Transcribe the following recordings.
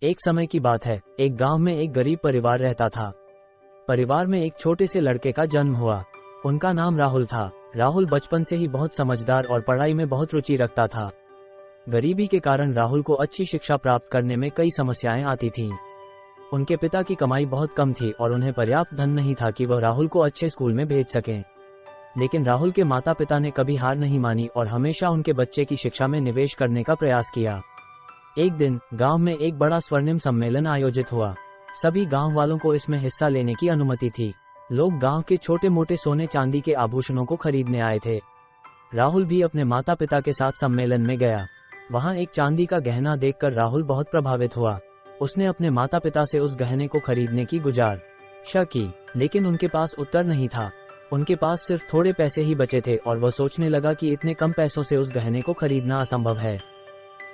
एक समय की बात है, एक गांव में एक गरीब परिवार रहता था। परिवार में एक छोटे से लड़के का जन्म हुआ। उनका नाम राहुल था। राहुल बचपन से ही बहुत समझदार और पढ़ाई में बहुत रुचि रखता था। गरीबी के कारण राहुल को अच्छी शिक्षा प्राप्त करने में कई समस्याएं आती थीं। उनके पिता की कमाई बहुत कम थी और उन्हें पर्याप्त धन नहीं था कि वह राहुल को अच्छे स्कूल में भेज सकें। लेकिन राहुल के माता पिता ने कभी हार नहीं मानी और हमेशा उनके बच्चे की शिक्षा में निवेश करने का प्रयास किया। एक दिन गांव में एक बड़ा स्वर्णिम सम्मेलन आयोजित हुआ। सभी गांव वालों को इसमें हिस्सा लेने की अनुमति थी। लोग गांव के छोटे मोटे सोने चांदी के आभूषणों को खरीदने आए थे। राहुल भी अपने माता पिता के साथ सम्मेलन में गया। वहां एक चांदी का गहना देखकर राहुल बहुत प्रभावित हुआ। उसने अपने माता पिता से उस गहने को खरीदने की गुजारिश की, लेकिन उनके पास उत्तर नहीं था। उनके पास सिर्फ थोड़े पैसे ही बचे थे और वह सोचने लगा कि इतने कम पैसों से उस गहने को खरीदना असंभव है।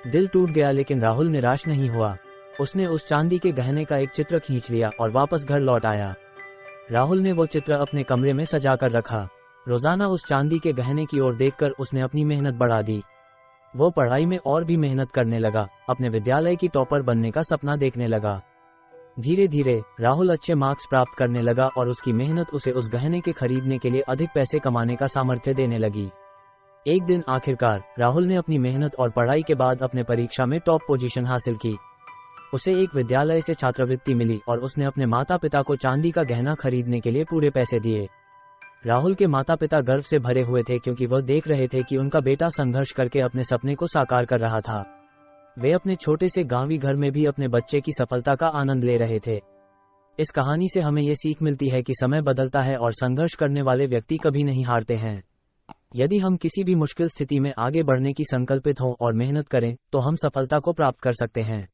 दिल टूट गया, लेकिन राहुल निराश नहीं हुआ। उसने उस चांदी के गहने का एक चित्र खींच लिया और वापस घर लौट आया। राहुल ने वो चित्र अपने कमरे में सजा कर रखा। रोजाना उस चांदी के गहने की ओर देखकर उसने अपनी मेहनत बढ़ा दी। वो पढ़ाई में और भी मेहनत करने लगा, अपने विद्यालय की टॉपर बनने का सपना देखने लगा। धीरे धीरे राहुल अच्छे मार्क्स प्राप्त करने लगा और उसकी मेहनत उसे उस गहने के खरीदने के लिए अधिक पैसे कमाने का सामर्थ्य देने लगी। एक दिन आखिरकार राहुल ने अपनी मेहनत और पढ़ाई के बाद अपने परीक्षा में टॉप पोजीशन हासिल की। उसे एक विद्यालय से छात्रवृत्ति मिली और उसने अपने माता पिता को चांदी का गहना खरीदने के लिए पूरे पैसे दिए। राहुल के माता पिता गर्व से भरे हुए थे, क्योंकि वह देख रहे थे कि उनका बेटा संघर्ष करके अपने सपने को साकार कर रहा था। वे अपने छोटे से गांवी घर में भी अपने बच्चे की सफलता का आनंद ले रहे थे। इस कहानी से हमें ये सीख मिलती है कि समय बदलता है और संघर्ष करने वाले व्यक्ति कभी नहीं हारते हैं। यदि हम किसी भी मुश्किल स्थिति में आगे बढ़ने की संकल्पित हों और मेहनत करें, तो हम सफलता को प्राप्त कर सकते हैं।